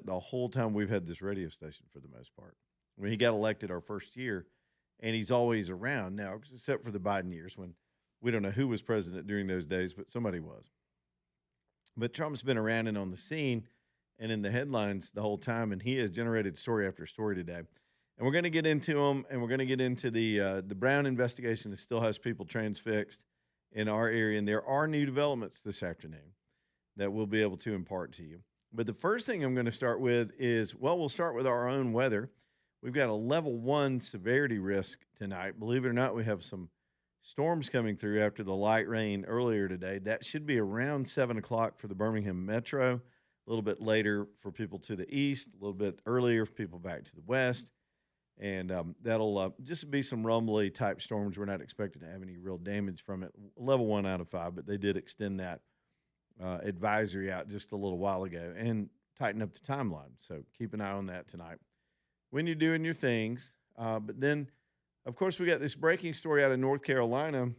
the whole time we've had this radio station for the most part. When he got elected our first year, and he's always around now, except for the Biden years when we don't know who was president during those days, but somebody was. But Trump's been around and on the scene and in the headlines the whole time, and he has generated story after story today. And we're going to get into them, and we're going to get into the Brown investigation that still has people transfixed in our area. And there are new developments this afternoon that we'll be able to impart to you. But the first thing I'm going to start with is, well, we'll start with our own weather. We've got a level 1 severity risk tonight. Believe it or not, we have some storms coming through after the light rain earlier today. That should be around 7 o'clock for the Birmingham Metro, a little bit later for people to the east, a little bit earlier for people back to the west. And that'll just be some rumbly type storms. We're not expecting to have any real damage from it. Level 1 out of 5, but they did extend that advisory out just a little while ago and tighten up the timeline. So keep an eye on that tonight when you're doing your things. But then, of course, we got this breaking story out of North Carolina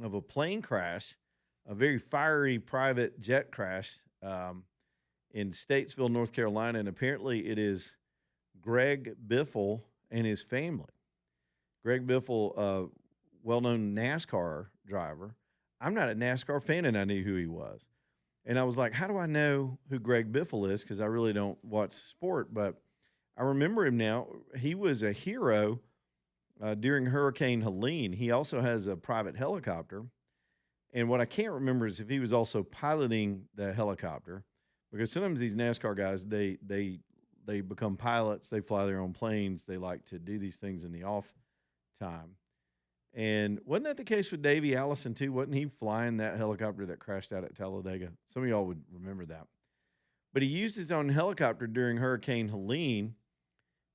of a plane crash, a very fiery private jet crash in Statesville, North Carolina. And apparently it is Greg Biffle and his family. Greg Biffle, well-known NASCAR driver. I'm not a NASCAR fan, and I knew who he was. And I was like, how do I know who Greg Biffle is? Because I really don't watch sport, but I remember him now. He was a hero during Hurricane Helene. He also has a private helicopter. And what I can't remember is if he was also piloting the helicopter, because sometimes these NASCAR guys, they become pilots. They fly their own planes. They like to do these things in the off time. And wasn't that the case with Davey Allison, too? Wasn't he flying that helicopter that crashed out at Talladega? Some of y'all would remember that. But he used his own helicopter during Hurricane Helene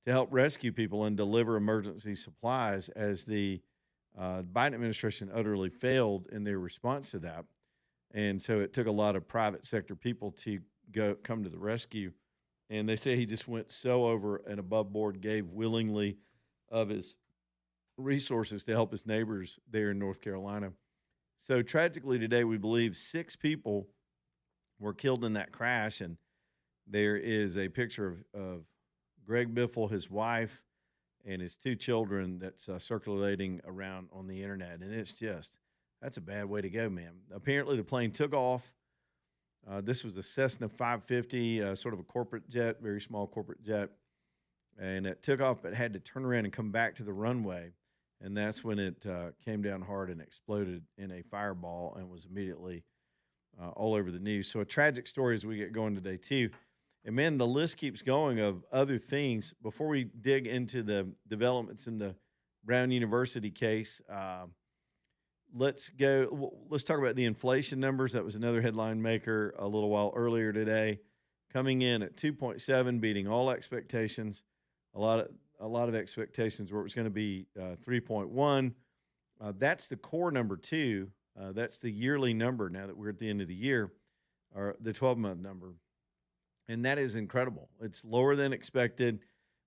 to help rescue people and deliver emergency supplies as the Biden administration utterly failed in their response to that. And so it took a lot of private sector people to come to the rescue. And they say he just went so over and above board, gave willingly of his resources to help his neighbors there in North Carolina. So tragically today, we believe 6 people were killed in that crash. And there is a picture of Greg Biffle, his wife, and his 2 children that's circulating around on the internet. And it's just, that's a bad way to go, man. Apparently the plane took off. This was a Cessna 550, sort of a corporate jet, very small corporate jet. And it took off, but had to turn around and come back to the runway. And that's when it came down hard and exploded in a fireball and was immediately all over the news. So a tragic story as we get going today, too. And, man, the list keeps going of other things. Before we dig into the developments in the Brown University case, let's talk about the inflation numbers. That was another headline maker a little while earlier today, coming in at 2.7, beating all expectations. A lot of expectations where it was going to be 3.1. That's the core number 2. That's the yearly number now that we're at the end of the year, or the 12-month number. And that is incredible. It's lower than expected.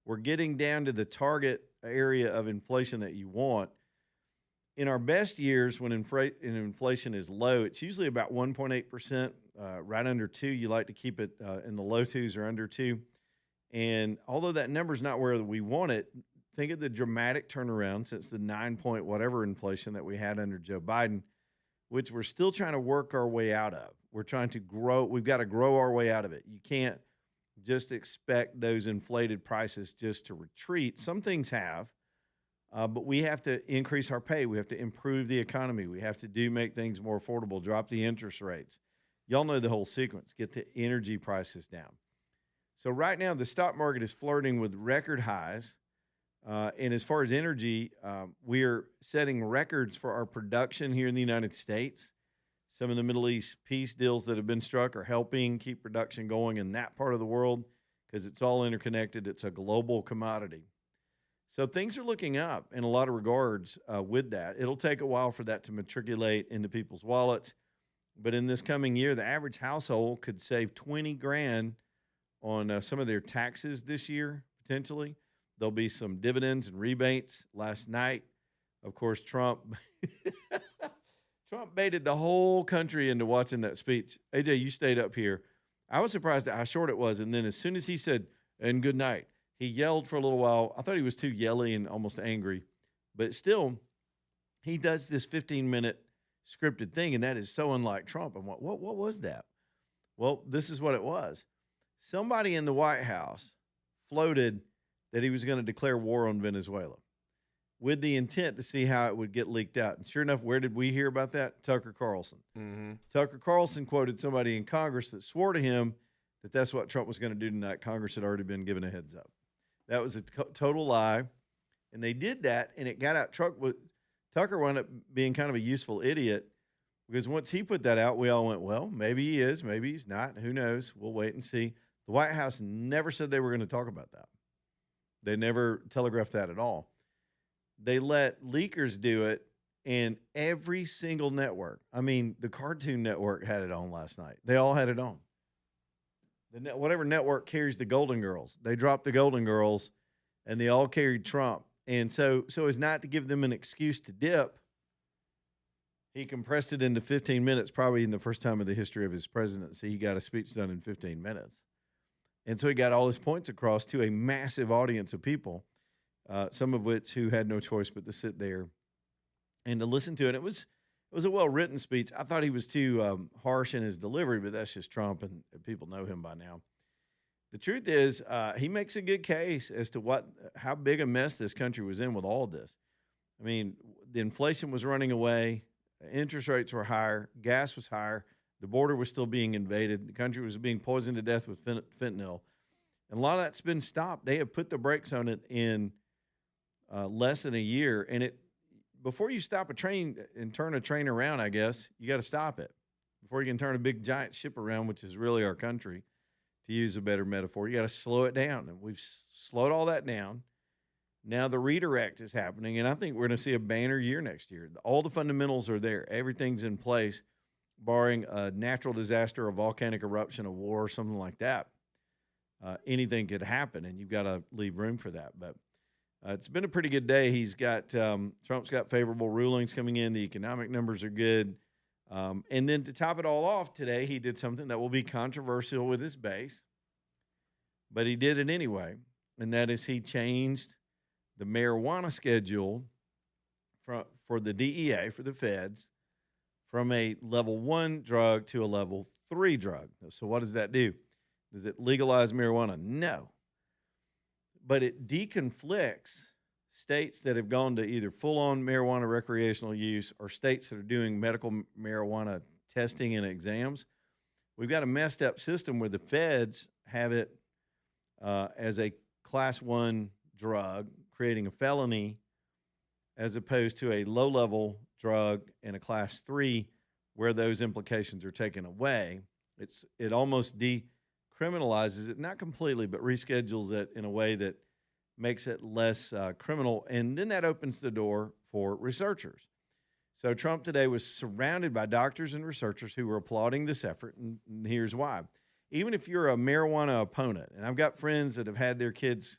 We're getting down to the target area of inflation that you want. In our best years, when inflation is low, it's usually about 1.8%, right under 2. You like to keep it in the low 2s or under 2. And although that number is not where we want it, think of the dramatic turnaround since the 9 point whatever inflation that we had under Joe Biden, which we're still trying to work our way out of. We're trying to grow. We've got to grow our way out of it. You can't just expect those inflated prices just to retreat. Some things have, but we have to increase our pay. We have to improve the economy. We have to make things more affordable, drop the interest rates. Y'all know the whole sequence. Get the energy prices down. So right now, the stock market is flirting with record highs. And as far as energy, we are setting records for our production here in the United States. Some of the Middle East peace deals that have been struck are helping keep production going in that part of the world because it's all interconnected. It's a global commodity. So things are looking up in a lot of regards with that. It'll take a while for that to matriculate into people's wallets. But in this coming year, the average household could save $20,000 on some of their taxes this year, potentially. There'll be some dividends and rebates. Last night, of course, Trump baited the whole country into watching that speech. AJ, you stayed up here. I was surprised at how short it was. And then as soon as he said, and good night, he yelled for a little while. I thought he was too yelly and almost angry, but still, he does this 15-minute scripted thing, and that is so unlike Trump. And what was that? Well, this is what it was. Somebody in the White House floated that he was going to declare war on Venezuela with the intent to see how it would get leaked out. And sure enough, where did we hear about that? Tucker Carlson. Mm-hmm. Tucker Carlson quoted somebody in Congress that swore to him that that's what Trump was going to do tonight. Congress had already been given a heads up. That was a total lie. And they did that, and it got out. Tucker wound up being kind of a useful idiot because once he put that out, we all went, well, maybe he is, maybe he's not. Who knows? We'll wait and see. The White House never said they were going to talk about that. They never telegraphed that at all. They let leakers do it, and every single network, I mean, the Cartoon Network had it on last night. They all had it on. Whatever network carries the Golden Girls, they dropped the Golden Girls, and they all carried Trump. And so as not to give them an excuse to dip, he compressed it into 15 minutes, probably in the first time in the history of his presidency. He got a speech done in 15 minutes. And so he got all his points across to a massive audience of people, some of which who had no choice but to sit there and to listen to it. It was a well-written speech. I thought he was too harsh in his delivery, but that's just Trump, and people know him by now. The truth is, he makes a good case as to how big a mess this country was in with all of this. I mean, the inflation was running away, interest rates were higher, gas was higher, the border was still being invaded, the country was being poisoned to death with fentanyl, and a lot of that's been stopped. They have put the brakes on it in less than a year, and before you stop a train and turn a train around, I guess you got to stop it before you can turn a big giant ship around, which is really our country. To use a better metaphor, you got to slow it down, and we've slowed all that down. Now the redirect is happening, and I think we're going to see a banner year next year. All the fundamentals are there. Everything's in place, barring a natural disaster, a volcanic eruption, a war, something like that. Anything could happen, and you've got to leave room for that. But it's been a pretty good day. Trump's got favorable rulings coming in. The economic numbers are good. And then to top it all off today, he did something that will be controversial with his base, but he did it anyway. And that is he changed the marijuana schedule for the DEA, for the feds, from a level 1 drug to a level 3 drug. So what does that do? Does it legalize marijuana? No. But it deconflicts states that have gone to either full-on marijuana recreational use or states that are doing medical marijuana testing and exams. We've got a messed up system where the feds have it as a class 1 drug, creating a felony, as opposed to a low-level drug in a class 3 where those implications are taken away. It almost decriminalizes it, not completely, but reschedules it in a way that makes it less criminal, and then that opens the door for researchers. So Trump today was surrounded by doctors and researchers who were applauding this effort, and here's why. Even if you're a marijuana opponent, and I've got friends that have had their kids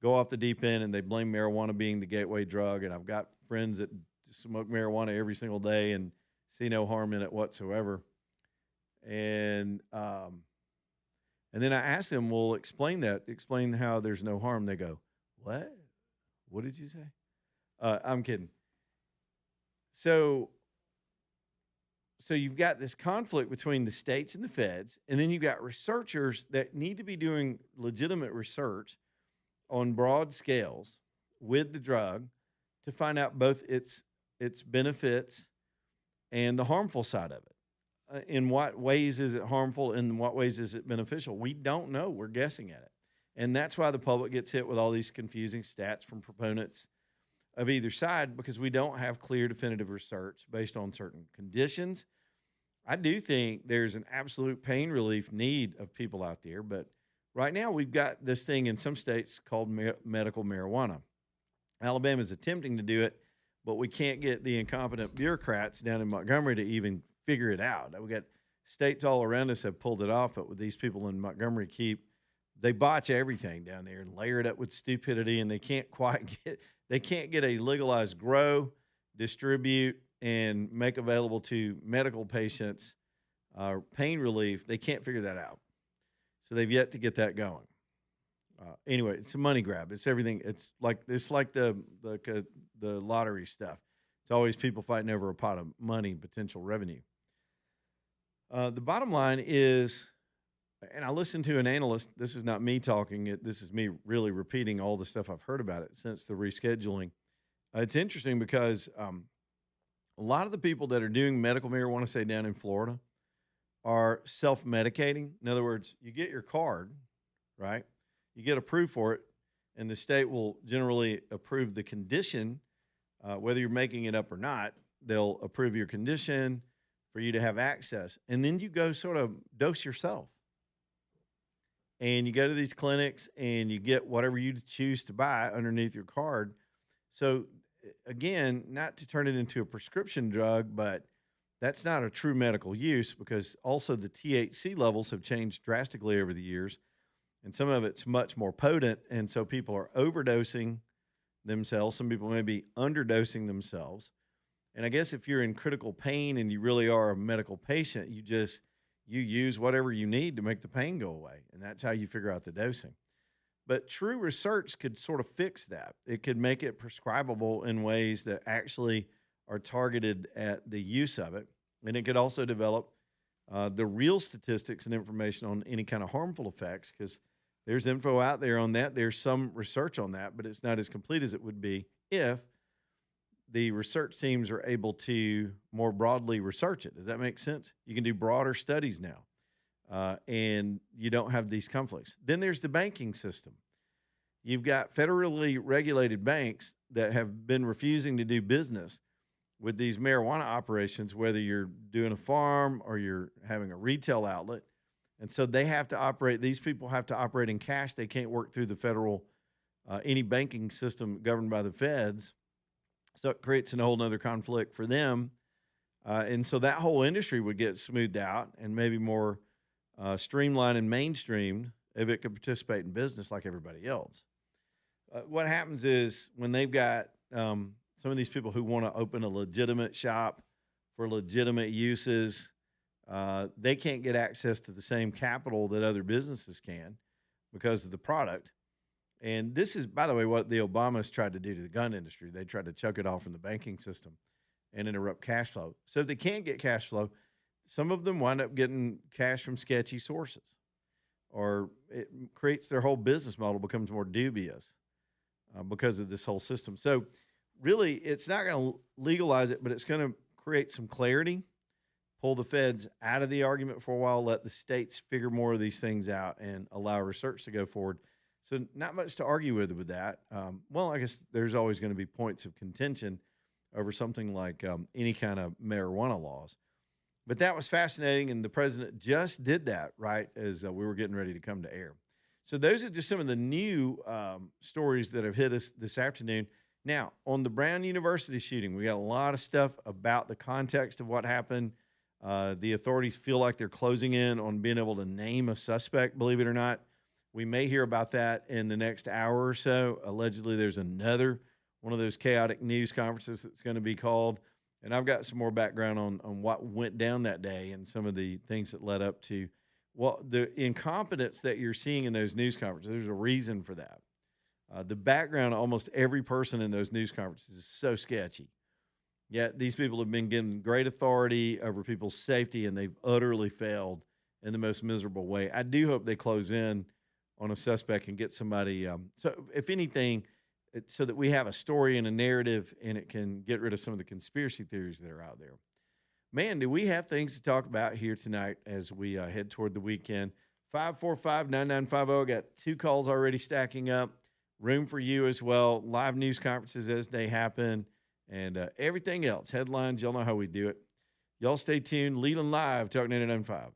go off the deep end and they blame marijuana being the gateway drug, and I've got friends that smoke marijuana every single day and see no harm in it whatsoever. And then I asked them, well, explain how there's no harm. They go, what? What did you say? I'm kidding. So you've got this conflict between the states and the feds, and then you've got researchers that need to be doing legitimate research on broad scales with the drug to find out both its benefits and the harmful side of it. In what ways is it harmful? In what ways is it beneficial? We don't know. We're guessing at it. And that's why the public gets hit with all these confusing stats from proponents of either side, because we don't have clear, definitive research based on certain conditions. I do think there's an absolute pain relief need of people out there, but right now we've got this thing in some states called medical marijuana. Alabama's attempting to do it, but we can't get the incompetent bureaucrats down in Montgomery to even figure it out. We got states all around us have pulled it off, but with these people in Montgomery they botch everything down there and layer it up with stupidity, and they can't get a legalized grow, distribute, and make available to medical patients pain relief. They can't figure that out. So they've yet to get that going. Anyway, it's a money grab. It's everything. It's like the lottery stuff. It's always people fighting over a pot of money, potential revenue. The bottom line is, and I listened to an analyst. This is not me talking. This is me really repeating all the stuff I've heard about it since the rescheduling. It's interesting because a lot of the people that are doing medical marijuana, say down in Florida, are self medicating. In other words, you get your card, right? You get approved for it, and the state will generally approve the condition, whether you're making it up or not. They'll approve your condition for you to have access. And then you go sort of dose yourself. And you go to these clinics and you get whatever you choose to buy underneath your card. So, again, not to turn it into a prescription drug, but that's not a true medical use because also the THC levels have changed drastically over the years. And some of it's much more potent. And so people are overdosing themselves. Some people may be underdosing themselves. And I guess if you're in critical pain and you really are a medical patient, you use whatever you need to make the pain go away. And that's how you figure out the dosing. But true research could sort of fix that. It could make it prescribable in ways that actually are targeted at the use of it. And it could also develop the real statistics and information on any kind of harmful effects because there's info out there on that. There's some research on that, but it's not as complete as it would be if the research teams are able to more broadly research it. Does that make sense? You can do broader studies now, and you don't have these conflicts. Then there's the banking system. You've got federally regulated banks that have been refusing to do business with these marijuana operations, whether you're doing a farm or you're having a retail outlet. And so they have to operate, these people have to operate in cash. They can't work through the federal, any banking system governed by the feds. So it creates a whole nother conflict for them. And so that whole industry would get smoothed out and maybe more streamlined and mainstreamed if it could participate in business like everybody else. What happens is when they've got some of these people who want to open a legitimate shop for legitimate uses, they can't get access to the same capital that other businesses can because of the product. And this is, by the way, what the Obamas tried to do to the gun industry. They tried to chuck it off from the banking system and interrupt cash flow. So if they can't get cash flow, some of them wind up getting cash from sketchy sources, or it creates their whole business model becomes more dubious because of this whole system. So really, it's not going to legalize it, but it's going to create some clarity, pull the feds out of the argument for a while, let the states figure more of these things out, and allow research to go forward. So not much to argue with that. Well, I guess there's always going to be points of contention over something like any kind of marijuana laws. But that was fascinating, and the president just did that right as we were getting ready to come to air. So those are just some of the new stories that have hit us this afternoon. Now, on the Brown University shooting, we got a lot of stuff about the context of what happened. The authorities feel like they're closing in on being able to name a suspect, believe it or not. We may hear about that in the next hour or so. Allegedly, there's another one of those chaotic news conferences that's going to be called. And I've got some more background on what went down that day and some of the things that led up to the incompetence that you're seeing in those news conferences. There's a reason for that. The background of almost every person in those news conferences is so sketchy. Yet these people have been given great authority over people's safety, and they've utterly failed in the most miserable way. I do hope they close in on a suspect and get somebody. So if anything, so that we have a story and a narrative, and it can get rid of some of the conspiracy theories that are out there. Man, do we have things to talk about here tonight as we head toward the weekend. 545-9950. I got 2 calls already stacking up. Room for you as well. Live news conferences as they happen, and everything else. Headlines, y'all know how we do it. Y'all stay tuned. Leland Live, Talk 99.5.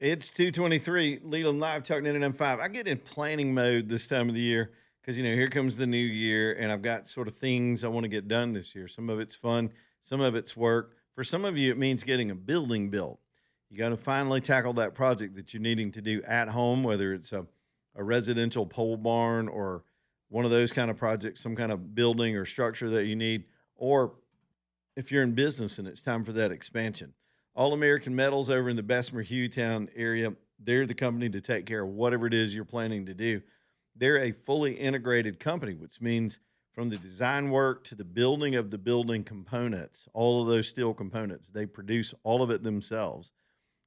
It's 2:23, Leland Live, Talk 99.5. I get in planning mode this time of the year because, here comes the new year and I've got sort of things I want to get done this year. Some of it's fun, some of it's work. For some of you, it means getting a building built. You got to finally tackle that project that you're needing to do at home, whether it's a residential pole barn or one of those kind of projects, some kind of building or structure that you need, or if you're in business and it's time for that expansion. All American Metals over in the Bessemer Hughtown area, they're the company to take care of whatever it is you're planning to do. They're a fully integrated company, which means from the design work to the building of the building components, all of those steel components, they produce all of it themselves.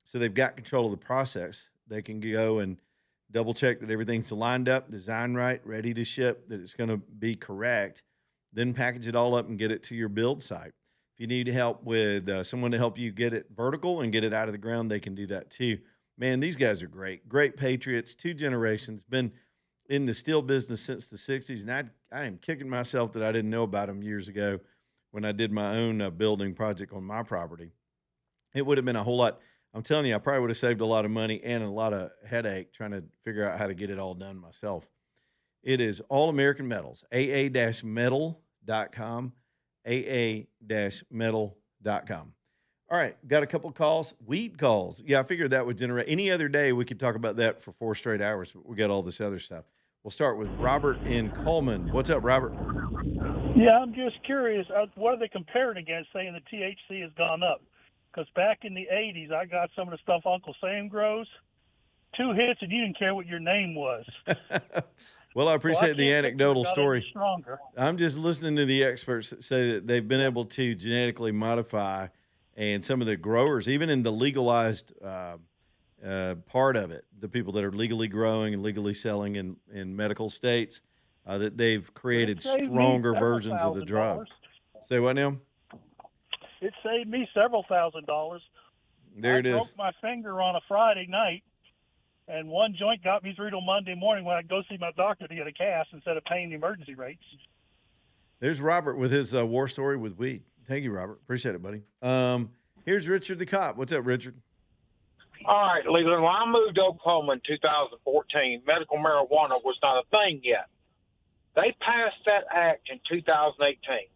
So they've got control of the process. They can go and double check that everything's lined up, designed right, ready to ship, that it's going to be correct, then package it all up and get it to your build site. If you need help with someone to help you get it vertical and get it out of the ground, they can do that too. Man, these guys are great. Great patriots, 2 generations, been in the steel business since the 60s. And I am kicking myself that I didn't know about them years ago when I did my own building project on my property. It would have been a whole lot. I'm telling you, I probably would have saved a lot of money and a lot of headache trying to figure out how to get it all done myself. It is All American Metals, aa-metal.com. aa-metal.com. All right, got a couple calls. Weed calls. Yeah, I figured that would generate. Any other day, we could talk about that for 4 straight hours, but we got all this other stuff. We'll start with Robert in Coleman. What's up, Robert? Yeah, I'm just curious. What are they comparing against, saying the THC has gone up? Because back in the 80s, I got some of the stuff Uncle Sam grows. 2 hits, and you didn't care what your name was. Well, I appreciate the anecdotal story. Stronger. I'm just listening to the experts that say that they've been able to genetically modify, and some of the growers, even in the legalized part of it, the people that are legally growing and legally selling in medical states, that they've created stronger versions of the drug. Say what now? It saved me several $1,000s. There it is. I broke my finger on a Friday night, and one joint got me through till Monday morning when I go see my doctor to get a cast instead of paying the emergency rates. There's Robert with his war story with weed. Thank you, Robert. Appreciate it, buddy. Here's Richard the cop. What's up, Richard? All right, Leland. When I moved to Oklahoma in 2014, medical marijuana was not a thing yet. They passed that act in 2018.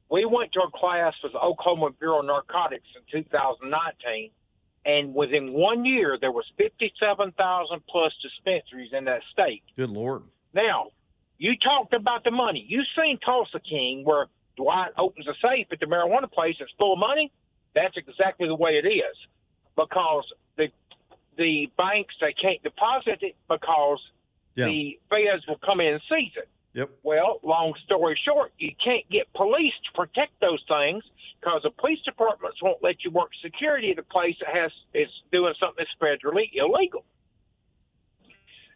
We went to a class with the Oklahoma Bureau of Narcotics in 2019, and within 1 year, there was 57,000 plus dispensaries in that state. Good Lord. Now, you talked about the money. You've seen Tulsa King, where Dwight opens a safe at the marijuana place that's full of money. That's exactly the way it is, because the banks, they can't deposit it because the feds will come in and seize it. Yep. Well, long story short, you can't get police to protect those things because the police departments won't let you work security at a place that is doing something that's federally illegal.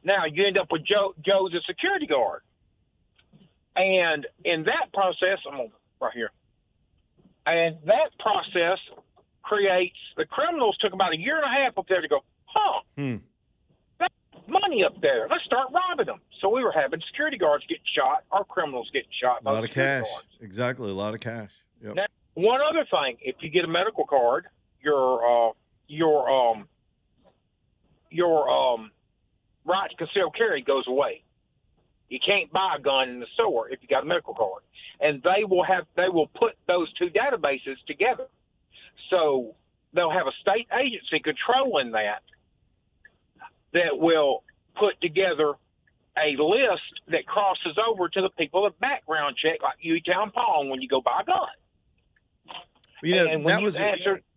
Now, you end up with Joe the security guard. And in that process, right here, and that process creates, the criminals took about 1.5 years up there to go, that's money up there. Let's start robbing them. So we were having security guards getting shot, our criminals getting shot. A lot of cash. Exactly, a lot of cash. Yep. Now, one other thing, if you get a medical card, your right to concealed carry goes away. You can't buy a gun in the store if you got a medical card, and they will put those 2 databases together. So they'll have a state agency controlling that will put together a list that crosses over to the people that background check, like Utah Pong, when you go buy a gun.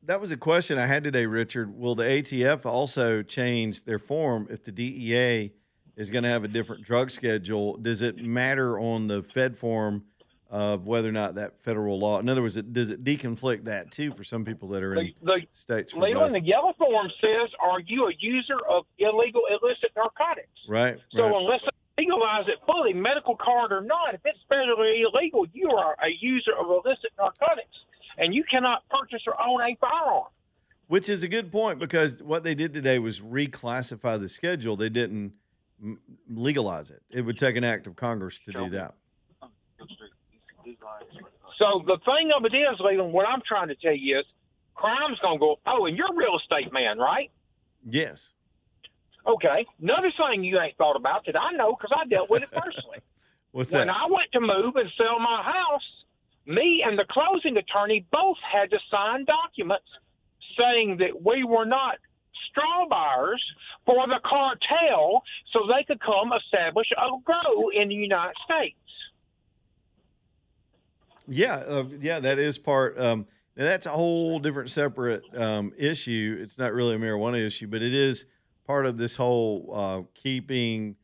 That was a question I had today, Richard. Will the ATF also change their form if the DEA is going to have a different drug schedule? Does it matter on the Fed form of whether or not that federal law? In other words, does it deconflict that too for some people that are in states? Leland, the yellow form says, "Are you a user of illicit narcotics?" Right. So unless they legalize it fully, medical card or not, if it's federally illegal, you are a user of illicit narcotics, and you cannot purchase or own a firearm. Which is a good point, because what they did today was reclassify the schedule. They didn't legalize it. It would take an act of Congress to do that. So the thing of it is, Leland, what I'm trying to tell you is crime's going to go, and you're a real estate man, right? Yes. Okay. Another thing you ain't thought about that I know because I dealt with it personally. What's When that? I went to move and sell my house, me and the closing attorney both had to sign documents saying that we were not straw buyers for the cartel so they could come establish a grow in the United States. Yeah, yeah, that is part. And that's a whole different, separate issue. It's not really a marijuana issue, but it is part of this whole keeping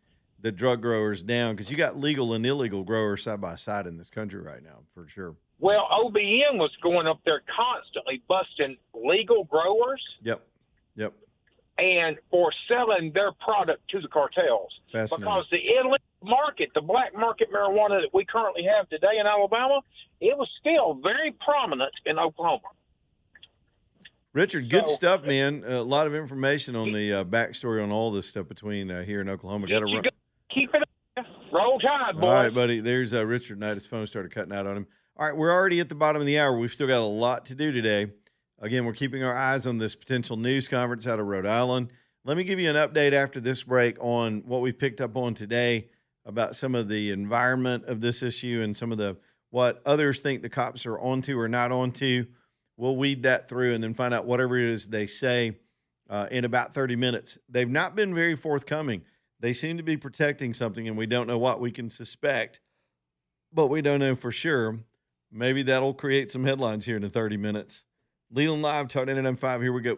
the drug growers down because you got legal and illegal growers side by side in this country right now, for sure. Well, OBN was going up there constantly busting legal growers Yep, yep, and for selling their product to the cartels. fascinating. Because the illegal market, the black market marijuana that we currently have today in Alabama, it was still very prominent in Oklahoma. Richard, good So- stuff, man. A lot of information on the backstory on all this stuff between here in Oklahoma. Got to run. Keep it up. Roll Tide, boys. All right, buddy. There's Richard Knight. His phone started cutting out on him. All right, we're already at the bottom of the hour. We've still got a lot to do today. Again, we're keeping our eyes on this potential news conference out of Rhode Island. Let me give you an update after this break on what we picked up on today about some of the environment of this issue and some of the what others think the cops are onto or not onto. We'll weed that through and then find out whatever it is they say in about 30 minutes. They've not been very forthcoming. They seem to be protecting something, and we don't know what. We can suspect, but we don't know for sure. Maybe that'll create some headlines here in the 30 minutes. Leland Live, Talk 99.5. Here we go.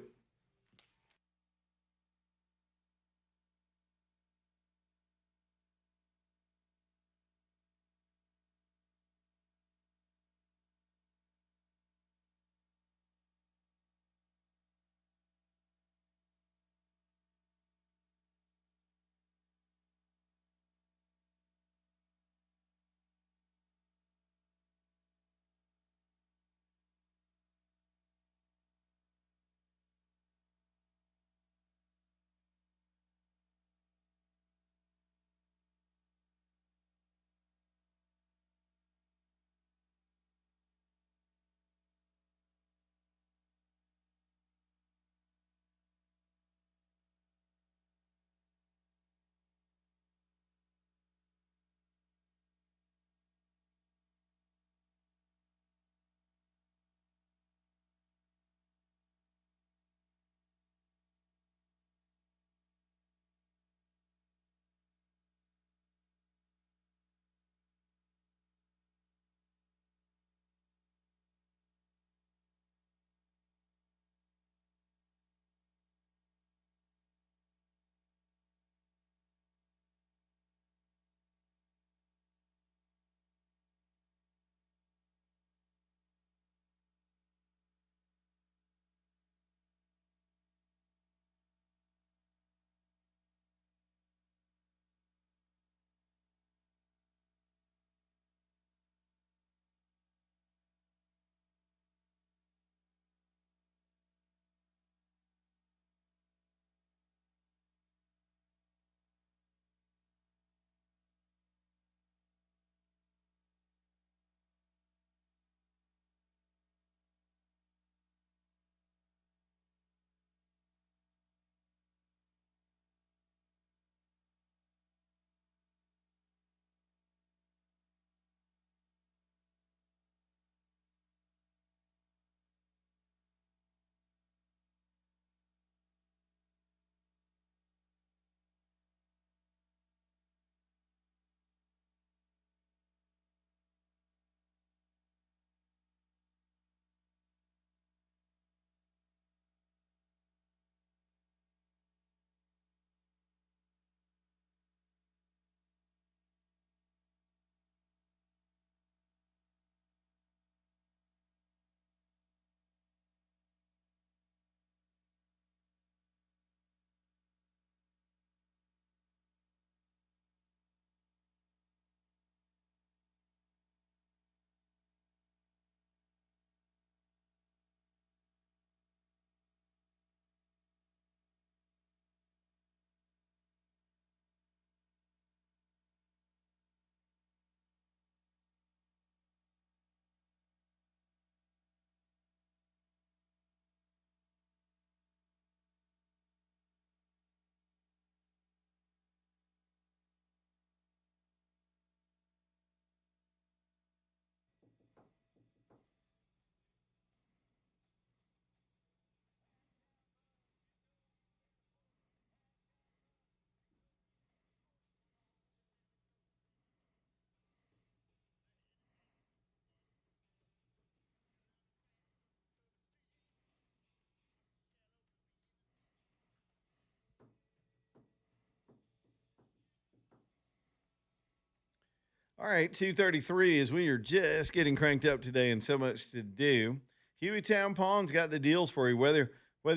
All right, 2:33 as we are just getting cranked up today and so much to do. Hueytown Pawn's got the deals for you. Whether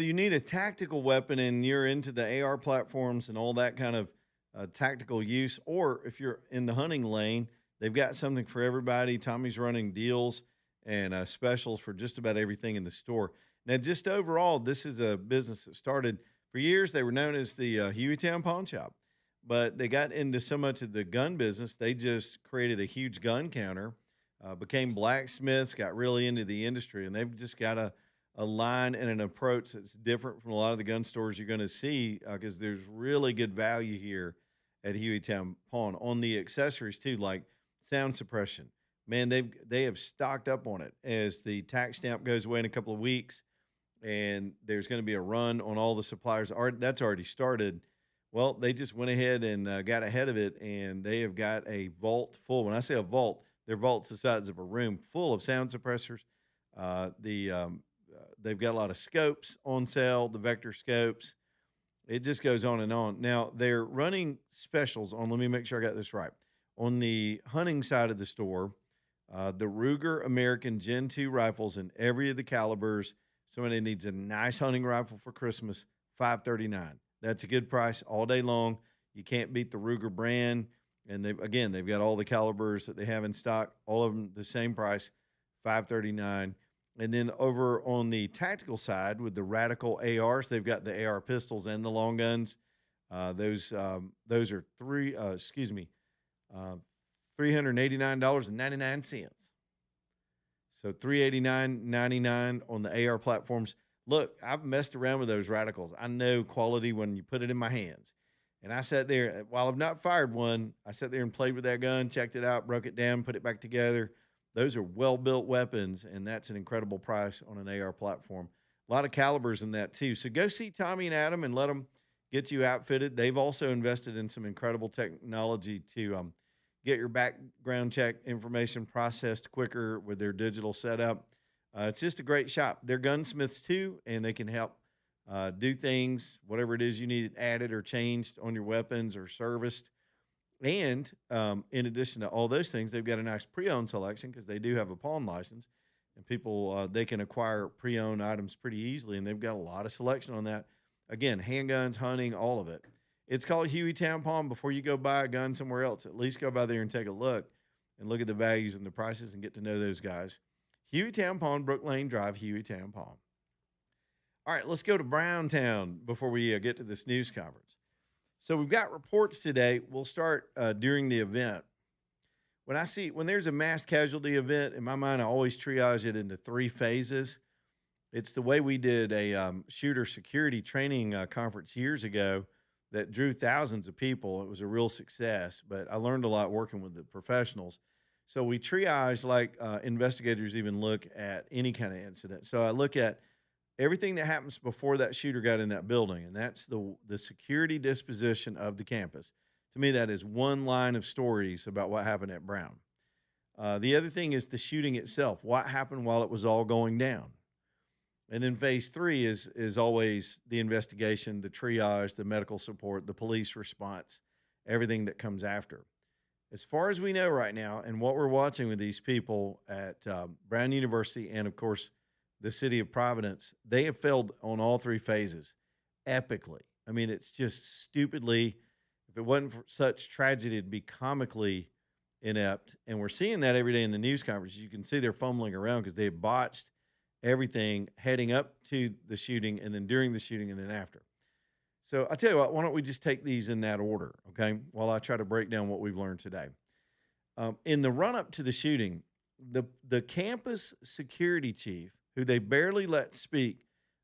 you need a tactical weapon and you're into the AR platforms and all that kind of tactical use, or if you're in the hunting lane, they've got something for everybody. Tommy's running deals and specials for just about everything in the store. Now, just overall, this is a business that started for years. They were known as the Hueytown Pawn Shop, but they got into so much of the gun business, they just created a huge gun counter, became blacksmiths, got really into the industry, and they've just got a line and an approach that's different from a lot of the gun stores you're going to see because there's really good value here at Hueytown Pawn on the accessories too, like sound suppression. Man, they have stocked up on it as the tax stamp goes away in a couple of weeks, and there's going to be a run on all the suppliers. That's already started. Well, they just went ahead and got ahead of it, and they have got a vault full. When I say a vault, their vault's the size of a room full of sound suppressors. They've got a lot of scopes on sale, the Vector scopes. It just goes on and on. Now, they're running specials on, let me make sure I got this right. On the hunting side of the store, the Ruger American Gen 2 rifles in every of the calibers. Somebody needs a nice hunting rifle for Christmas, $539. That's a good price all day long. You can't beat the Ruger brand. And they've got all the calibers that they have in stock, all of them the same price, $539. And then over on the tactical side with the Radical ARs, they've got the AR pistols and the long guns. Those are $389.99. So $389.99 on the AR platforms. Look, I've messed around with those Radicals. I know quality when you put it in my hands. And I sat there, while I've not fired one, I sat there and played with that gun, checked it out, broke it down, put it back together. Those are well-built weapons, and that's an incredible price on an AR platform. A lot of calibers in that, too. So go see Tommy and Adam and let them get you outfitted. They've also invested in some incredible technology to get your background check information processed quicker with their digital setup. It's just a great shop. They're gunsmiths, too, and they can help do things, whatever it is you need added or changed on your weapons or serviced. And in addition to all those things, they've got a nice pre-owned selection because they do have a pawn license, and people they can acquire pre-owned items pretty easily, and they've got a lot of selection on that. Again, handguns, hunting, all of it. It's called Hueytown Pawn. Before you go buy a gun somewhere else, at least go by there and take a look at the values and the prices and get to know those guys. Hueytown Pawn, Brook Lane Drive, Hueytown Pawn. All right, let's go to Browntown before we get to this news conference. So we've got reports today. We'll start during the event. When there's a mass casualty event, in my mind, I always triage it into 3 phases. It's the way we did a shooter security training conference years ago that drew thousands of people. It was a real success, but I learned a lot working with the professionals. So we triage like investigators even look at any kind of incident. So I look at everything that happens before that shooter got in that building, and that's the security disposition of the campus. To me, that is one line of stories about what happened at Brown. The other thing is the shooting itself, what happened while it was all going down. And then phase 3 is always the investigation, the triage, the medical support, the police response, everything that comes after. As far as we know right now, and what we're watching with these people at Brown University and, of course, the city of Providence, they have failed on all 3 phases epically. I mean, it's just stupidly, if it wasn't for such tragedy, it'd be comically inept. And we're seeing that every day in the news conferences. You can see they're fumbling around because they have botched everything heading up to the shooting and then during the shooting and then after. So I tell you what, why don't we just take these in that order, okay, while I try to break down what we've learned today. In the run-up to the shooting, the campus security chief, who they barely let speak,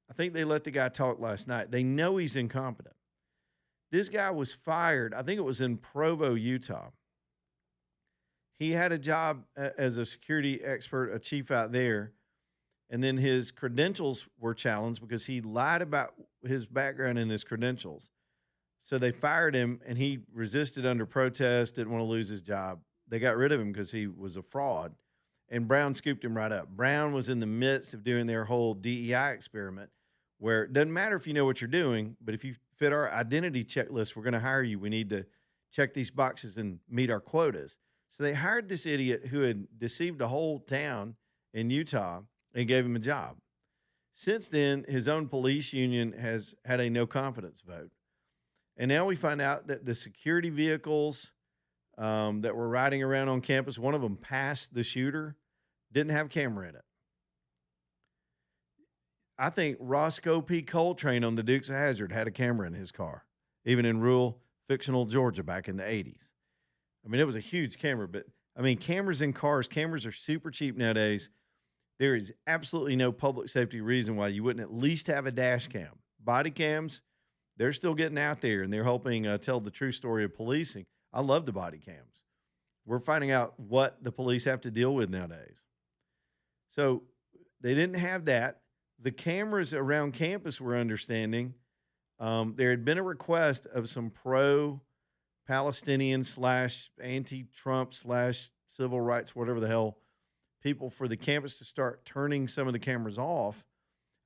I think they let the guy talk last night. They know he's incompetent. This guy was fired, I think it was in Provo, Utah. He had a job as a security expert, a chief out there, and then his credentials were challenged because he lied about his background and his credentials. So they fired him, and he resisted under protest, didn't want to lose his job. They got rid of him because he was a fraud. And Brown scooped him right up. Brown was in the midst of doing their whole DEI experiment where it doesn't matter if you know what you're doing, but if you fit our identity checklist, we're going to hire you. We need to check these boxes and meet our quotas. So they hired this idiot who had deceived a whole town in Utah and gave him a job. Since then, his own police union has had a no confidence vote. And now we find out that the security vehicles that were riding around on campus, one of them passed the shooter, didn't have a camera in it. I think Roscoe P. Coltrane on the Dukes of Hazzard had a camera in his car, even in rural, fictional Georgia back in the 80s. I mean, it was a huge camera, but I mean, cameras in cars, cameras are super cheap nowadays. There is absolutely no public safety reason why you wouldn't at least have a dash cam. Body cams, they're still getting out there, and they're helping tell the true story of policing. I love the body cams. We're finding out what the police have to deal with nowadays. So they didn't have that. The cameras around campus were understanding. There had been a request of some pro-Palestinian / anti-Trump / civil rights, whatever the hell, people for the campus to start turning some of the cameras off.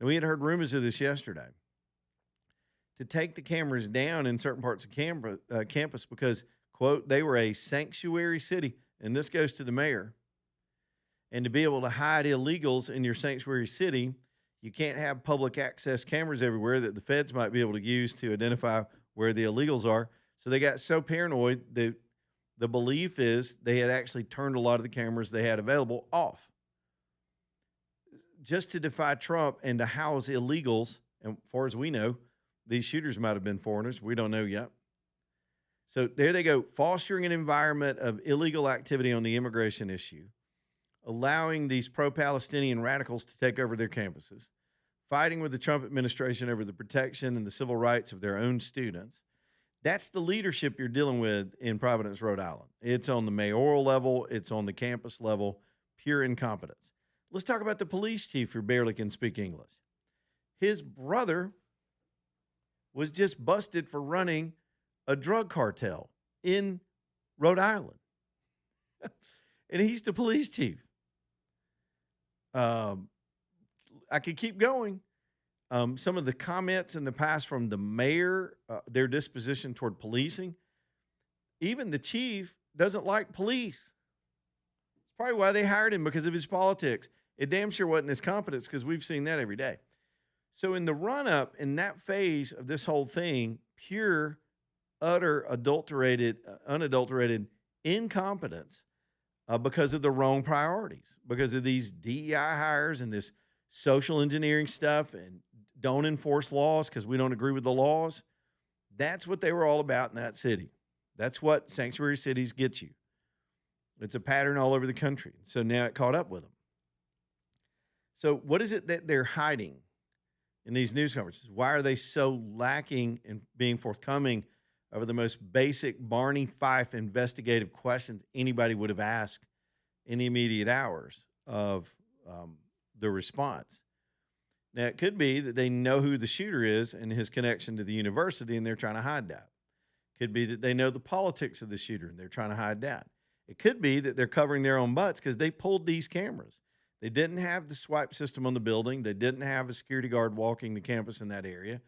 And we had heard rumors of this yesterday. To take the cameras down in certain parts of campus because, quote, they were a sanctuary city. And this goes to the mayor. And to be able to hide illegals in your sanctuary city, you can't have public access cameras everywhere that the feds might be able to use to identify where the illegals are. So they got so paranoid that the belief is they had actually turned a lot of the cameras they had available off just to defy Trump and to house illegals. And as far as we know, these shooters might have been foreigners. We don't know yet. So there they go, fostering an environment of illegal activity on the immigration issue, allowing these pro-Palestinian radicals to take over their campuses, fighting with the Trump administration over the protection and the civil rights of their own students. That's the leadership you're dealing with in Providence, Rhode Island. It's on the mayoral level. It's on the campus level, pure incompetence. Let's talk about the police chief who barely can speak English. His brother was just busted for running a drug cartel in Rhode Island. And he's the police chief. I could keep going. Some of the comments in the past from the mayor, their disposition toward policing, even the chief doesn't like police. It's probably why they hired him, because of his politics. It damn sure wasn't his competence, because we've seen that every day. So in the run-up, in that phase of this whole thing, pure, utter, unadulterated incompetence, because of the wrong priorities, because of these DEI hires and this social engineering stuff and don't enforce laws because we don't agree with the laws. That's what they were all about in that city. That's what sanctuary cities get you. It's a pattern all over the country. So now it caught up with them. So what is it that they're hiding in these news conferences? Why are they so lacking in being forthcoming over the most basic Barney Fife investigative questions anybody would have asked in the immediate hours of the response? Now, it could be that they know who the shooter is and his connection to the university, and they're trying to hide that. Could be that they know the politics of the shooter, and they're trying to hide that. It could be that they're covering their own butts because they pulled these cameras. They didn't have the swipe system on the building. They didn't have a security guard walking the campus in that area.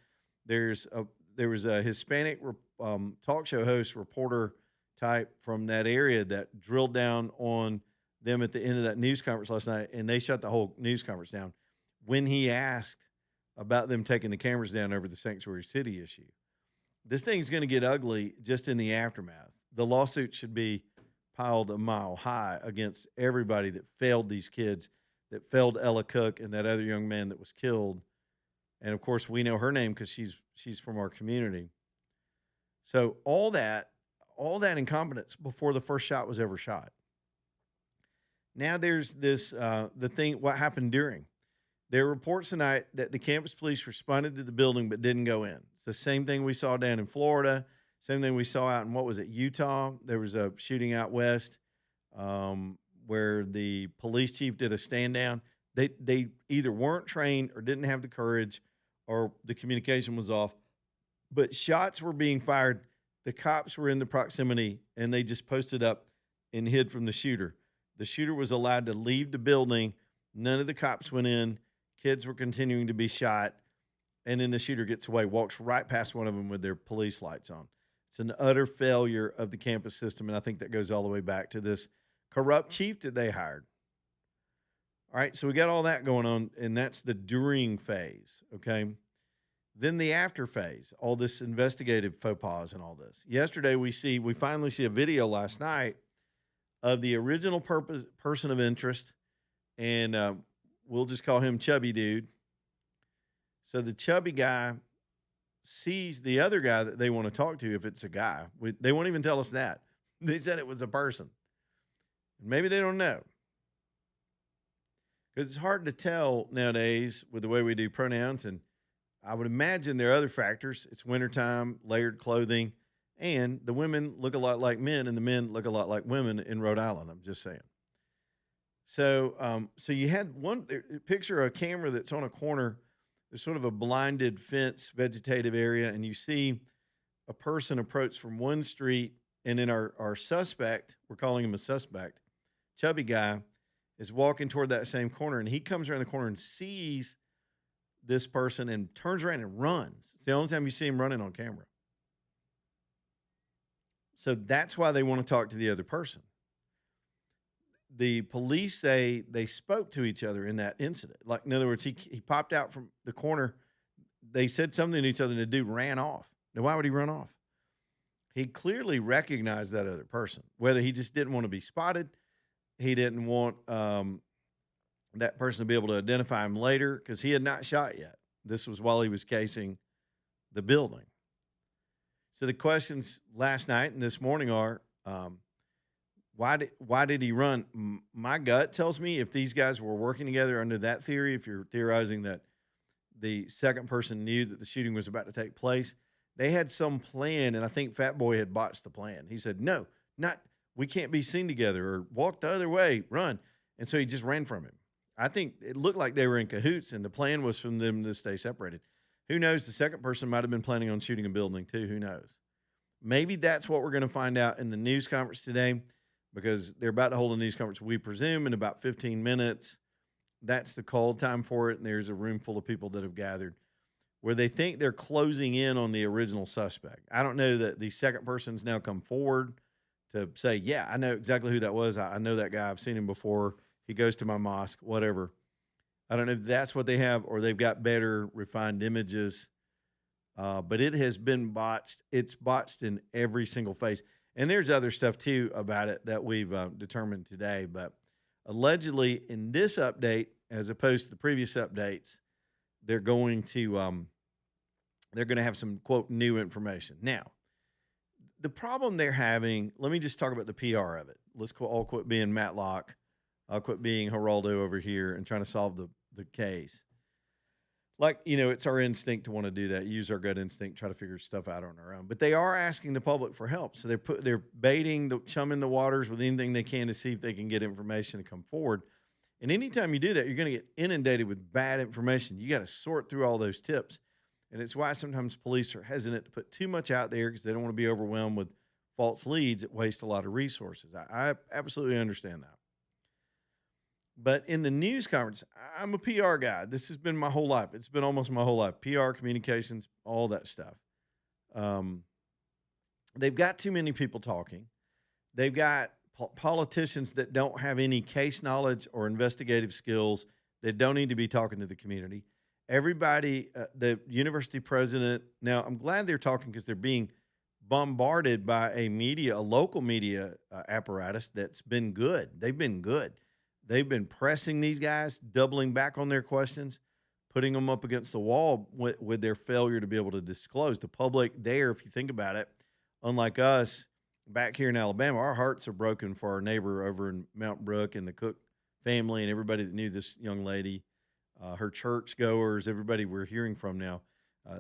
There was a Hispanic talk show host, reporter type from that area that drilled down on them at the end of that news conference last night, and they shut the whole news conference down when he asked about them taking the cameras down over the sanctuary city issue. This thing's going to get ugly just in the aftermath. The lawsuit should be piled a mile high against everybody that failed these kids, that failed Ella Cook and that other young man that was killed. And of course, we know her name because she's from our community. So all that incompetence before the first shot was ever shot. Now there's this what happened during. There are reports tonight that the campus police responded to the building but didn't go in. It's the same thing we saw down in Florida, same thing we saw out in, Utah. There was a shooting out west where the police chief did a stand down. They either weren't trained or didn't have the courage or the communication was off. But shots were being fired. The cops were in the proximity, and they just posted up and hid from the shooter. The shooter was allowed to leave the building. None of the cops went in. Kids were continuing to be shot. And then the shooter gets away, walks right past one of them with their police lights on. It's an utter failure of the campus system, and I think that goes all the way back to this corrupt chief that they hired. All right, so we got all that going on, and that's the during phase, okay? Then the after phase, all this investigative faux pas and all this. Yesterday, we finally see a video last night of the original person of interest, and we'll just call him Chubby Dude. So the chubby guy sees the other guy that they want to talk to, if it's a guy. They won't even tell us that. They said it was a person. Maybe they don't know. Because it's hard to tell nowadays with the way we do pronouns, and I would imagine there are other factors. It's wintertime, layered clothing, and the women look a lot like men, and the men look a lot like women in Rhode Island. I'm just saying. So, so you had picture a camera that's on a corner. There's sort of a blinded fence, vegetative area, and you see a person approach from one street, and then our suspect, we're calling him a suspect, chubby guy, is walking toward that same corner, and he comes around the corner and sees this person and turns around and runs. It's the only time you see him running on camera. So that's why they want to talk to the other person. The police say they spoke to each other in that incident. Like, in other words, he popped out from the corner. They said something to each other, and the dude ran off. Now, why would he run off? He clearly recognized that other person, whether he just didn't want to be spotted. He didn't want that person to be able to identify him later because he had not shot yet. This was while he was casing the building. So the questions last night and this morning are, why did he run? My gut tells me if these guys were working together under that theory, if you're theorizing that the second person knew that the shooting was about to take place, they had some plan, and I think Fat Boy had botched the plan. He said, no, we can't be seen together, or walk the other way, run. And so he just ran from him. I think it looked like they were in cahoots, and the plan was for them to stay separated. Who knows? The second person might have been planning on shooting a building too. Who knows? Maybe that's what we're going to find out in the news conference today, because they're about to hold a news conference, we presume, in about 15 minutes. That's the call time for it, and there's a room full of people that have gathered where they think they're closing in on the original suspect. I don't know that the second person's now come forward to say, yeah, I know exactly who that was. I know that guy. I've seen him before. He goes to my mosque, whatever. I don't know if that's what they have, or they've got better refined images. But it has been botched. It's botched in every single phase. And there's other stuff too about it that we've determined today. But allegedly in this update, as opposed to the previous updates, they're going to have some, quote, new information. Now, the problem they're having, let me just talk about the PR of it. Let's all quit being Matlock. I'll quit being Geraldo over here and trying to solve the case. Like, it's our instinct to want to do that, use our gut instinct, try to figure stuff out on our own. But they are asking the public for help. So they're baiting, chumming the waters with anything they can to see if they can get information to come forward. And anytime you do that, you're going to get inundated with bad information. You got to sort through all those tips. And it's why sometimes police are hesitant to put too much out there because they don't want to be overwhelmed with false leads. It wastes a lot of resources. I absolutely understand that. But in the news conference, I'm a PR guy. This has been my whole life. It's been almost my whole life. PR, communications, all that stuff. They've got too many people talking. They've got politicians that don't have any case knowledge or investigative skills. They don't need to be talking to the community. Everybody, the university president, now I'm glad they're talking because they're being bombarded by a local media apparatus that's been good. They've been good. They've been pressing these guys, doubling back on their questions, putting them up against the wall with their failure to be able to disclose. The public there, if you think about it, unlike us back here in Alabama, our hearts are broken for our neighbor over in Mount Brook and the Cook family and everybody that knew this young lady, her churchgoers, everybody we're hearing from now.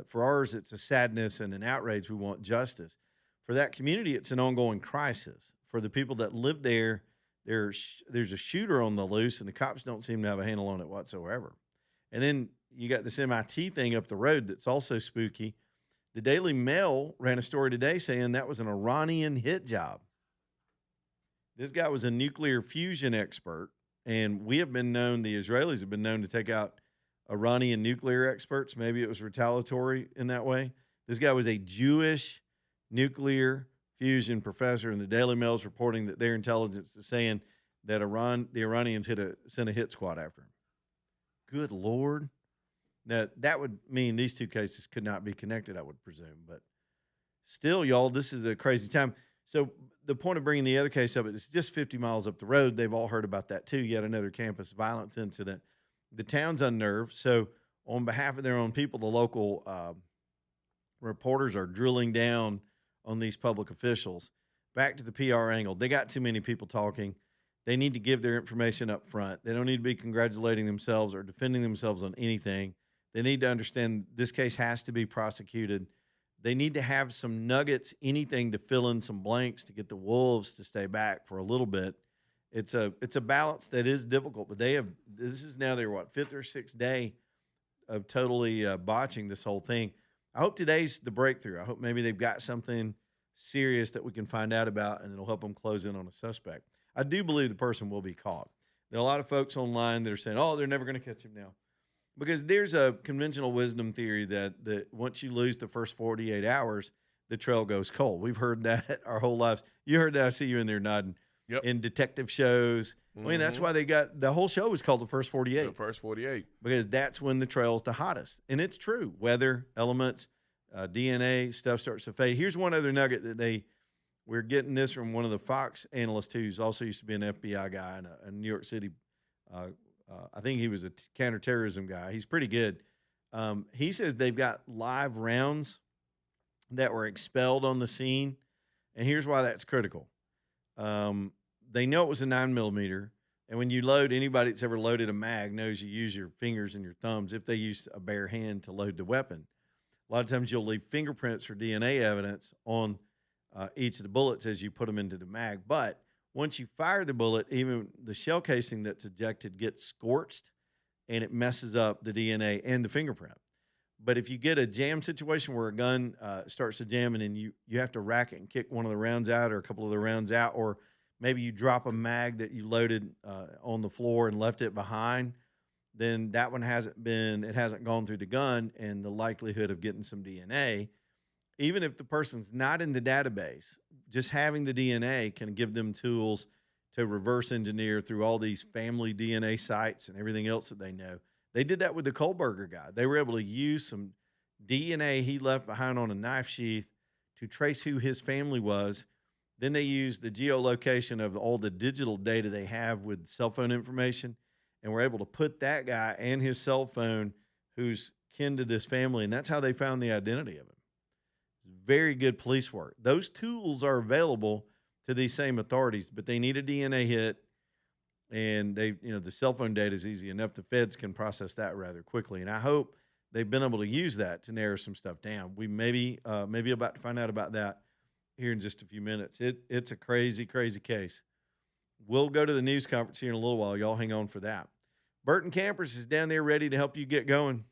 For ours, it's a sadness and an outrage. We want justice. For that community, it's an ongoing crisis. For the people that live there, there's a shooter on the loose, and the cops don't seem to have a handle on it whatsoever. And then you got this MIT thing up the road that's also spooky. The Daily Mail ran a story today saying that was an Iranian hit job. This guy was a nuclear fusion expert, and the Israelis have been known to take out Iranian nuclear experts. Maybe it was retaliatory in that way. This guy was a Jewish nuclear fusion professor, and the Daily Mail is reporting that their intelligence is saying that the Iranians sent a hit squad after him. Good Lord. Now, that would mean these two cases could not be connected, I would presume. But still, y'all, this is a crazy time. So the point of bringing the other case up, it's just 50 miles up the road. They've all heard about that too. Yet another campus violence incident. The town's unnerved. So on behalf of their own people, the local reporters are drilling down on these public officials. Back to the PR angle. They got too many people talking. They need to give their information up front. They don't need to be congratulating themselves or defending themselves on anything. They need to understand this case has to be prosecuted. They need to have some nuggets, anything to fill in some blanks to get the Wolves to stay back for a little bit. It's a balance that is difficult, but this is now their fifth or sixth day of totally botching this whole thing. I hope today's the breakthrough. I hope maybe they've got something serious that we can find out about, and it'll help them close in on a suspect. I do believe the person will be caught. There are a lot of folks online that are saying, oh, they're never going to catch him now. Because there's a conventional wisdom theory that once you lose the first 48 hours, the trail goes cold. We've heard that our whole lives. You heard that. I see you in there nodding. Yep. In detective shows. I mean, that's why they got the whole show is called The First 48. The First 48. Because that's when the trail's the hottest. And it's true. Weather, elements, DNA, stuff starts to fade. Here's one other nugget that we're getting this from one of the Fox analysts who's also used to be an FBI guy and a New York City I think he was a counterterrorism guy. He's pretty good. He says they've got live rounds that were expelled on the scene. And here's why that's critical. They know it was a 9mm. And when you load, anybody that's ever loaded a mag knows you use your fingers and your thumbs if they use a bare hand to load the weapon. A lot of times you'll leave fingerprints or DNA evidence on each of the bullets as you put them into the mag. But once you fire the bullet, even the shell casing that's ejected gets scorched, and it messes up the DNA and the fingerprint. But if you get a jam situation where a gun starts to jam and then you have to rack it and kick one of the rounds out or a couple of the rounds out, or maybe you drop a mag that you loaded on the floor and left it behind, then that one hasn't gone through the gun, and the likelihood of getting some DNA, even if the person's not in the database, just having the DNA can give them tools to reverse engineer through all these family DNA sites and everything else that they know. They did that with the Kohlberger guy. They were able to use some DNA he left behind on a knife sheath to trace who his family was. Then they used the geolocation of all the digital data they have with cell phone information, and were able to put that guy and his cell phone who's kin to this family, and that's how they found the identity of him. Very good police work. Those tools are available to these same authorities, but they need a DNA hit, and the cell phone data is easy enough. The feds can process that rather quickly, and I hope they've been able to use that to narrow some stuff down. We maybe about to find out about that here in just a few minutes. It's a crazy, crazy case. We'll go to the news conference here in a little while. Y'all hang on for that. Burton Campers is down there ready to help you get going.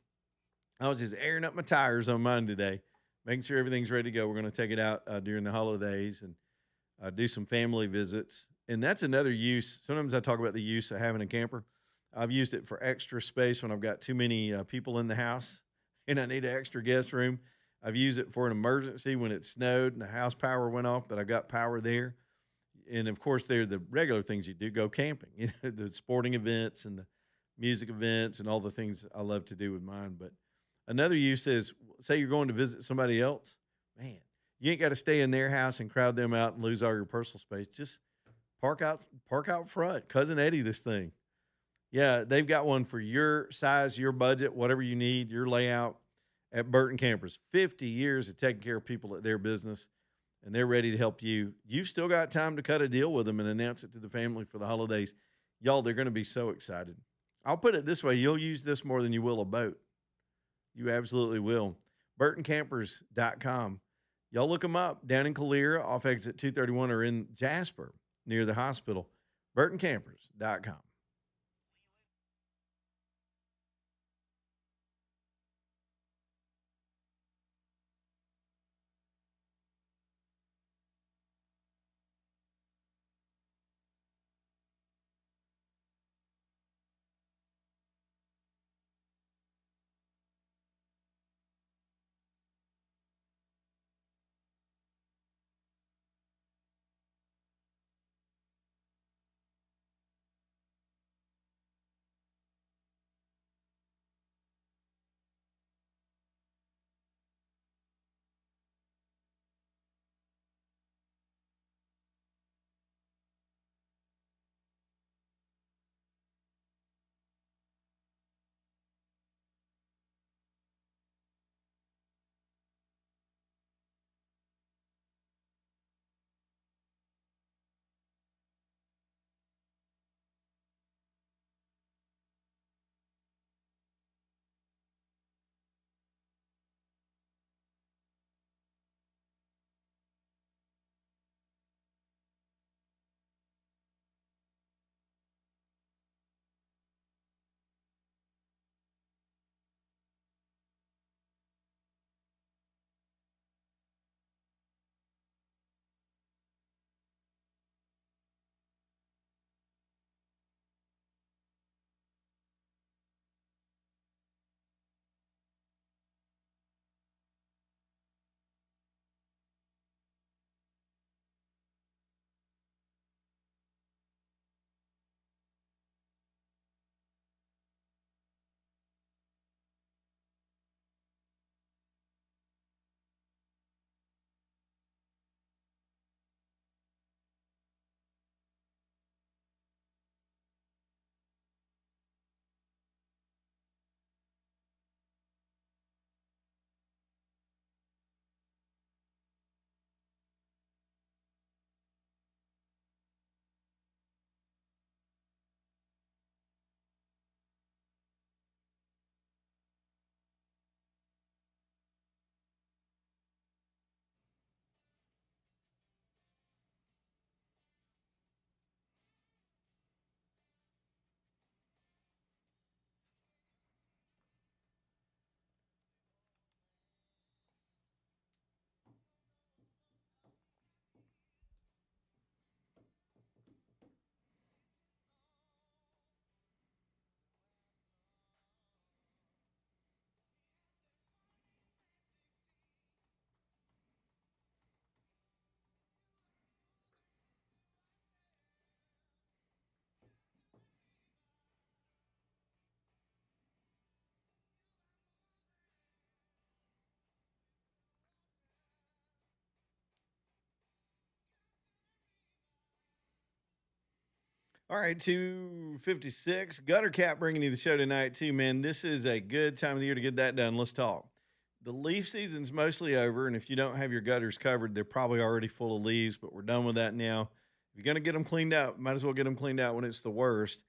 I was just airing up my tires on mine today, making sure everything's ready to go. We're going to take it out during the holidays and do some family visits. And that's another use. Sometimes I talk about the use of having a camper. I've used it for extra space when I've got too many people in the house and I need an extra guest room. I've used it for an emergency when it snowed and the house power went off, but I got power there. And, of course, they're the regular things you do, go camping, the sporting events and the music events and all the things I love to do with mine. But another use is, say you're going to visit somebody else. Man, you ain't got to stay in their house and crowd them out and lose all your personal space. Just park out front. Cousin Eddie this thing. Yeah, they've got one for your size, your budget, whatever you need, your layout at Burton Campers. 50 years of taking care of people at their business, and they're ready to help you. You've still got time to cut a deal with them and announce it to the family for the holidays. Y'all, they're going to be so excited. I'll put it this way. You'll use this more than you will a boat. You absolutely will. BurtonCampers.com. Y'all look them up down in Calera off exit 231 or in Jasper near the hospital. BurtonCampers.com. All right, 256. Gutter Cap bringing you the show tonight, too, man. This is a good time of the year to get that done. Let's talk. The leaf season's mostly over, and if you don't have your gutters covered, they're probably already full of leaves, but we're done with that now. If you're going to get them cleaned out, might as well get them cleaned out when it's the worst.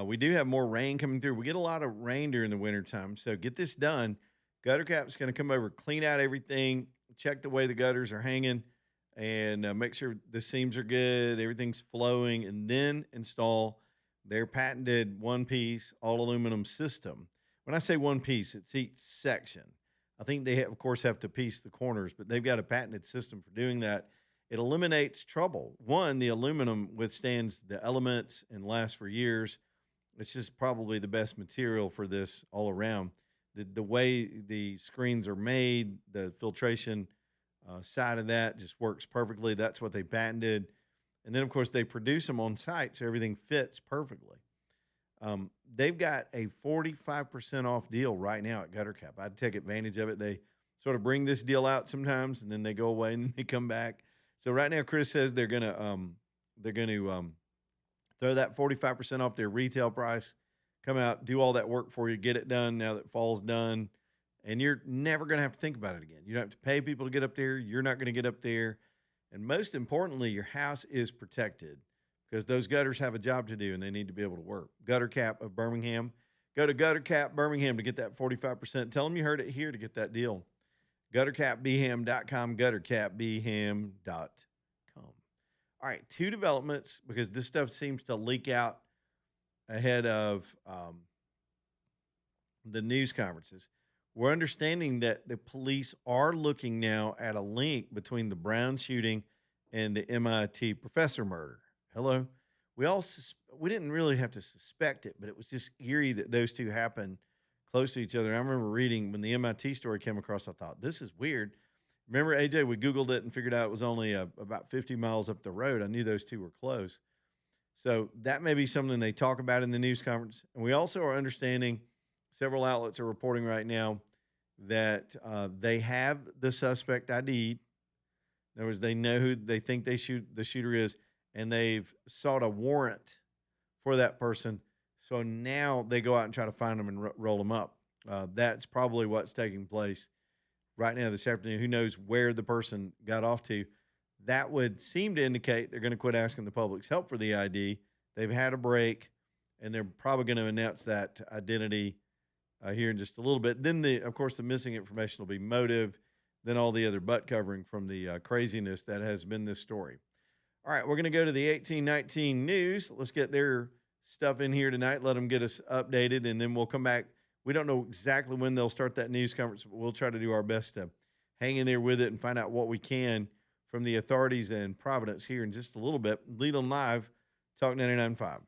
We do have more rain coming through. We get a lot of rain during the wintertime, so get this done. Gutter Cap's going to come over, clean out everything, check the way the gutters are hanging, and make sure the seams are good, everything's flowing, and then install their patented one-piece all-aluminum system. When I say one piece, it's each section. I think they, of course, have to piece the corners, but they've got a patented system for doing that. It eliminates trouble. One, the aluminum withstands the elements and lasts for years. It's just probably the best material for this all around. The way the screens are made, the filtration side of that just works perfectly. That's what they patented. And then, of course, they produce them on site, so everything fits perfectly. They've got a 45% off deal right now at Gutter Cap. I'd take advantage of it. They sort of bring this deal out sometimes, and then they go away and then they come back. So right now, Chris says they're gonna throw that 45% off their retail price. Come out, do all that work for you, get it done now that fall's done, and you're never gonna have to think about it again. You don't have to pay people to get up there. You're not gonna get up there, and most importantly, your house is protected because those gutters have a job to do and they need to be able to work. Gutter Cap of Birmingham. Go to Gutter Cap Birmingham to get that 45%. Tell them you heard it here to get that deal. GutterCapBham.com, GutterCapBham.com. All right, two developments because this stuff seems to leak out ahead of the news conferences. We're understanding that the police are looking now at a link between the Brown shooting and the MIT professor murder. Hello? We didn't really have to suspect it, but it was just eerie that those two happened close to each other. I remember reading when the MIT story came across, I thought, this is weird. Remember, AJ, we Googled it and figured out it was only about 50 miles up the road. I knew those two were close. So that may be something they talk about in the news conference. And we also are understanding, several outlets are reporting right now that they have the suspect ID'd. In other words, they know who they think the shooter is, and they've sought a warrant for that person. So now they go out and try to find them and roll them up. That's probably what's taking place right now this afternoon. Who knows where the person got off to? That would seem to indicate they're going to quit asking the public's help for the ID. They've had a break, and they're probably going to announce that identity here in just a little bit. Then, of course, the missing information will be motive, then all the other butt covering from the craziness that has been this story. All right, we're going to go to the 1819 news. Let's get their stuff in here tonight, let them get us updated, and then we'll come back. We don't know exactly when they'll start that news conference, but we'll try to do our best to hang in there with it and find out what we can from the authorities in Providence here in just a little bit. Leland Live, Talk 99.5.